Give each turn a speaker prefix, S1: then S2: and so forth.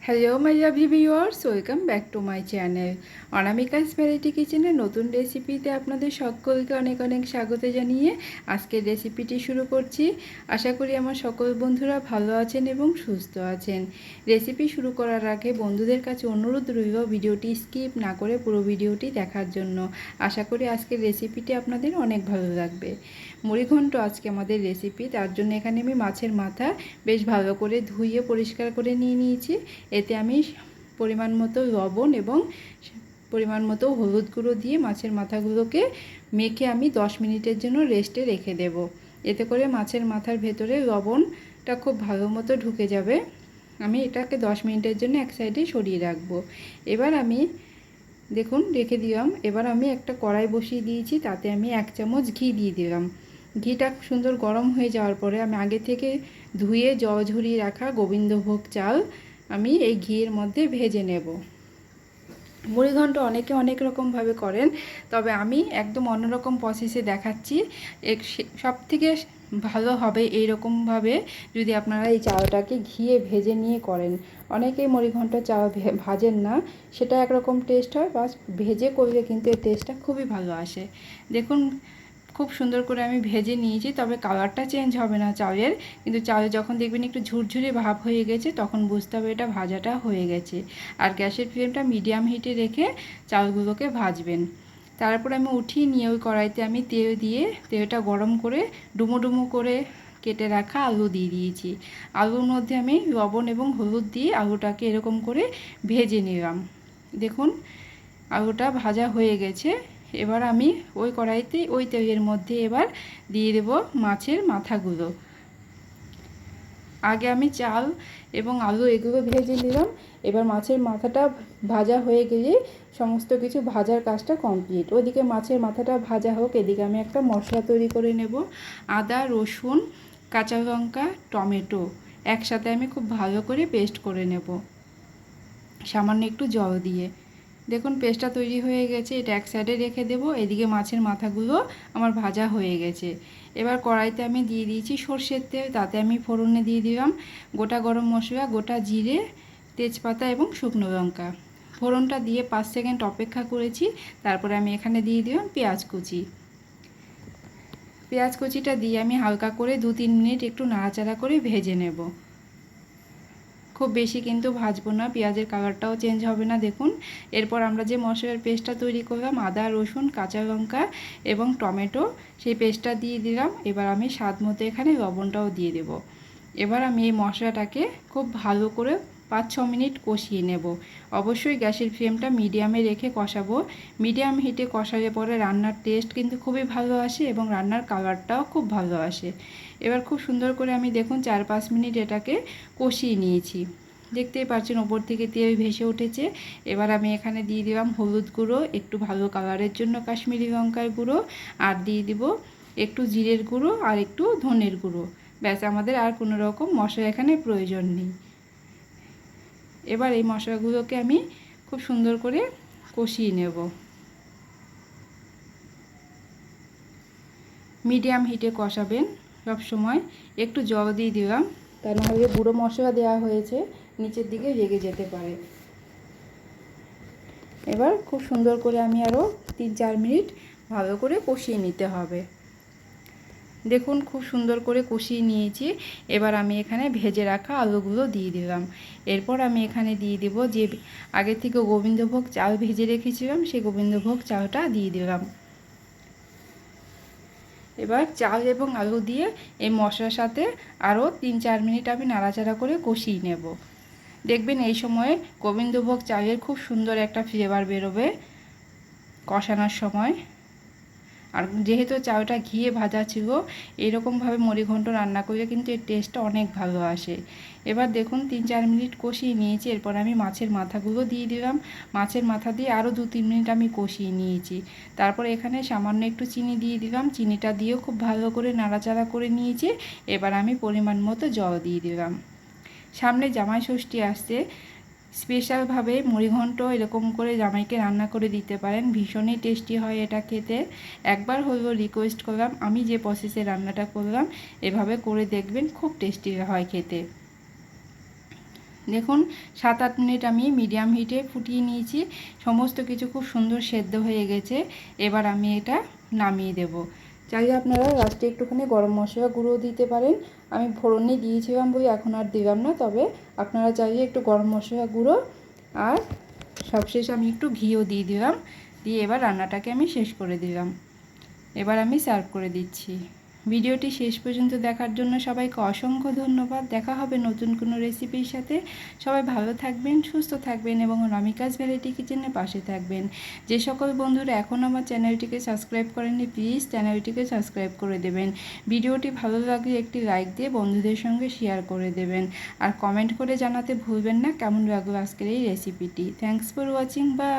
S1: Hello my lovely viewers, welcome back to my channel Anamika's variety কিচেনের নতুন রেসিপিতে আপনাদের সকলকে অনেক অনেক স্বাগত জানিয়ে আজকের রেসিপিটি শুরু করছি। আশা করি আমার সকল বন্ধুরা ভালো আছেন এবং সুস্থ আছেন। রেসিপি শুরু করার আগে বন্ধুদের কাছে অনুরোধ রইল ভিডিওটি স্কিপ না করে পুরো ভিডিওটি দেখার জন্য। আশা করি আজকের রেসিপিটি আপনাদের অনেক ভালো লাগবে। মুড়িঘণ্ট আজকে আমাদের রেসিপি, তার জন্য এখানে আমি মাছের মাথা বেশ ভালো করে ধুয়ে পরিষ্কার করে নিয়েছি। এতে আমি পরিমাণ মতো লবণ এবং পরিমাণ মতো হলুদ গুঁড়ো দিয়ে মাছের মাথাগুলোকে মেখে আমি 10 মিনিটের জন্য রেস্টে রেখে দেব। এতে করে মাছের মাথার ভেতরে লবণটা খুব ভালো মতো ঢুকে যাবে। আমি এটাকে 10 মিনিটের জন্য এক সাইডে সরিয়ে রাখবো। এবার আমি দেখুন রেখে দিলাম। এবার আমি একটা কড়াই বসিয়ে দিয়েছি, তাতে আমি 1 চামচ ঘি দিয়ে দিলাম। ঘিটা সুন্দর গরম হয়ে যাওয়ার পরে আমি আগে থেকে ধুয়ে জল ঝরিয়ে রাখা গোবিন্দভোগ চাল আমি এই ঘিয়ের মধ্যে ভেজে নেব। মুড়িঘণ্ট অনেকে অনেক রকমভাবে করেন, তবে আমি একদম অন্যরকম প্রসেসে দেখাচ্ছি। সবথেকে ভালো হবে এইরকমভাবে যদি আপনারা এই চালটাকে ঘিয়ে ভেজে নিয়ে করেন। অনেকেই মুড়িঘণ্ট চাল ভাজেন না, সেটা একরকম টেস্ট হয়, বাস ভেজে করলে কিন্তু এর টেস্টটা খুবই ভালো আসে। দেখুন খুব সুন্দর করে আমি ভেজে নিয়েছি, তবে কালারটা চেঞ্জ হবে না চালের, কিন্তু চালে যখন দেখবেন একটু ঝুরঝুরে ভাব হয়ে গেছে তখন বুঝতে হবে এটা ভাজাটা হয়ে গেছে। আর গ্যাসের ফ্লেমটা মিডিয়াম হিটে রেখে চালগুলোকে ভাজবেন। তারপর আমি উঠিয়ে নিয়ে ওই কড়াইতে আমি তেল দিয়ে তেলটা গরম করে ডুমো ডুমো করে কেটে রাখা আলু দিয়ে দিয়েছি। আলুর মধ্যে আমি লবণ এবং হলুদ দিয়ে আলুটাকে এরকম করে ভেজে নিলাম। দেখুন আলুটা ভাজা হয়ে গেছে। এবার আমি ওই কড়াইতে ওই তেলের মধ্যে এবার দিয়ে দেব মাছের মাথাগুলো। আগে আমি চাল এবং আলু এগুলো ভেজে নিলাম। এবার মাছের মাথাটা ভাজা হয়ে গেলে সমস্ত কিছু ভাজার কাজটা কমপ্লিট। ওদিকে মাছের মাথাটা ভাজা হোক, এদিকে আমি একটা মশলা তৈরি করে নেব। আদা, রসুন, কাঁচা লঙ্কা, টমেটো একসাথে আমি খুব ভালো করে পেস্ট করে নেব সামান্য একটু জল দিয়ে। দেখুন পেস্টটা তৈরি হয়ে গেছে, এটা এক সাইডে রেখে দেব। এদিকে মাছের মাথাগুলো আমার ভাজা হয়ে গেছে। এবার কড়াইতে আমি দিয়ে দিয়েছি সর্ষের তেল, তাতে আমি ফোড়নে দিয়ে দিলাম গোটা গরম মশলা, গোটা জিরে, তেজপাতা এবং শুকনো লঙ্কা। ফোড়নটা দিয়ে 5 সেকেন্ড অপেক্ষা করেছি। তারপরে আমি এখানে দিয়ে দিলাম পেঁয়াজ কুচি। পেঁয়াজ কুচিটা দিয়ে আমি হালকা করে 2-3 মিনিট একটু নাড়াচাড়া করে ভেজে নেব। খুব বেশি কিন্তু ভাজবো না, পেঁয়াজের কালারটাও চেঞ্জ হবে না। দেখুন এরপর আমরা যে মশলার পেস্টটা তৈরি করলাম আদা, রসুন, কাঁচা লঙ্কা এবং টমেটো, সেই পেস্টটা দিয়ে দিলাম। এবার আমি স্বাদ মতো এখানে লবণটাও দিয়ে দেব। এবার আমি এই মশলাটাকে খুব ভালো করে 5-6 মিনিট কষিয়ে নেব। অবশ্যই গ্যাসের ফ্লেমটা মিডিয়ামে রেখে কষাবো। মিডিয়াম হিটে কষালে পরে রান্নার টেস্ট কিন্তু খুবই ভালো আসে এবং রান্নার কালারটাও খুব ভালো আসে। এবার খুব সুন্দর করে আমি দেখুন 4-5 মিনিট এটাকে কষিয়ে নিয়েছি। দেখতেই পাচ্ছেন ওপর থেকে তেল ভেসে উঠেছে। এবার আমি এখানে দিয়ে দিলাম হলুদ গুঁড়ো, একটু ভালো কালারের জন্য কাশ্মীরি লঙ্কার গুঁড়ো, আর দিয়ে দিব একটু জিরের গুঁড়ো আর একটু ধনের গুঁড়ো। ব্যাস, আমাদের আর কোনো রকম মশলা এখানে প্রয়োজন নেই। এবার এই মশলাগুলোকে আমি খুব সুন্দর করে কষিয়ে নেব। মিডিয়াম হিটে কষাবেন সব সময়। একটু জল দিয়ে দিলাম, তা নাহলে গুঁড়ো মশলা দেওয়া হয়েছে নিচের দিকে লেগে যেতে পারে। এবার খুব সুন্দর করে আমি আরও 3-4 মিনিট ভালো করে কষিয়ে নিতে হবে। দেখুন খুব সুন্দর করে কষিয়ে নিয়েছি। এবার আমি এখানে ভেজে রাখা আলুগুলো দিয়ে দিলাম। এরপর আমি এখানে দিয়ে দেব যে আগে থেকে গোবিন্দভোগ চাল ভেজে রেখেছিলাম, সেই গোবিন্দভোগ চালটা দিয়ে দিলাম। এবার চাল এবং আলু দিয়ে এই মশলার সাথে আরও 3-4 মিনিট আমি নাড়াচাড়া করে কষিয়ে নেব। দেখবেন এই সময়ে গোবিন্দভোগ চালের খুব সুন্দর একটা ফ্লেভার বেরোবে কষানোর সময়। আর যেহেতু চালটা ঘিয়ে ভাজা ছিল, এরকমভাবে মুড়িঘণ্ট রান্না করলে কিন্তু এর টেস্টটা অনেক ভালো আসে। এবার দেখুন 3-4 মিনিট কষিয়ে নিয়েছি। এরপর আমি মাছের মাথাগুলো দিয়ে দিলাম। মাছের মাথা দিয়ে আরও 2-3 মিনিট আমি কষিয়ে নিয়েছি। তারপর এখানে সামান্য একটু চিনি দিয়ে দিলাম। চিনিটা দিয়েও খুব ভালো করে নাড়াচাড়া করে নিয়েছি। এবার আমি পরিমাণ মতো জল দিয়ে দিলাম। সামনে জামাই ষষ্ঠী আসছে, স্পেশালভাবে মুড়িঘণ্ট এরকম করে জামাইকে রান্না করে দিতে পারেন, ভীষণই টেস্টি হয় এটা খেতে। একবার হলেও রিকোয়েস্ট করলাম, আমি যে প্রসেসে রান্নাটা করলাম এভাবে করে দেখবেন, খুব টেস্টি হয় খেতে। দেখুন 7-8 মিনিট আমি মিডিয়াম হিটে ফুটিয়ে নিয়েছি, সমস্ত কিছু খুব সুন্দর সেদ্ধ হয়ে গেছে। এবার আমি এটা নামিয়ে দেব। চাইলে আপনারা লাস্টে একটুখানি গরম মশলা গুঁড়ো দিতে পারেন, আমি ফোড়নে দিয়েছিলাম বই এখন আর দিলাম না, তবে আপনারা চাইলে একটু গরম মশলা গুঁড়ো আর সবশেষে আমি একটু ঘিও দিয়ে দিলাম, দিয়ে এবার রান্নাটাকে আমি শেষ করে দিলাম। এবার আমি সার্ভ করে দিচ্ছি। ভিডিওটি শেষ পর্যন্ত দেখার জন্য সবাইকে অসংখ্য ধন্যবাদ। দেখা হবে নতুন কোনো রেসিপির সাথে। সবাই ভালো থাকবেন, সুস্থ থাকবেন এবং অনামিকাস ভ্যারাইটি কিচেনের পাশে থাকবেন। যে সকল বন্ধুরা এখন আমার চ্যানেলটিকে সাবস্ক্রাইব করেননি, প্লিজ চ্যানেলটিকে সাবস্ক্রাইব করে দেবেন। ভিডিওটি ভালো লাগলে একটি লাইক দিয়ে বন্ধুদের সঙ্গে শেয়ার করে দেবেন, আর কমেন্ট করে জানাতে ভুলবেন না কেমন লাগলো আজকের এই রেসিপিটি। Thanks for watching, by.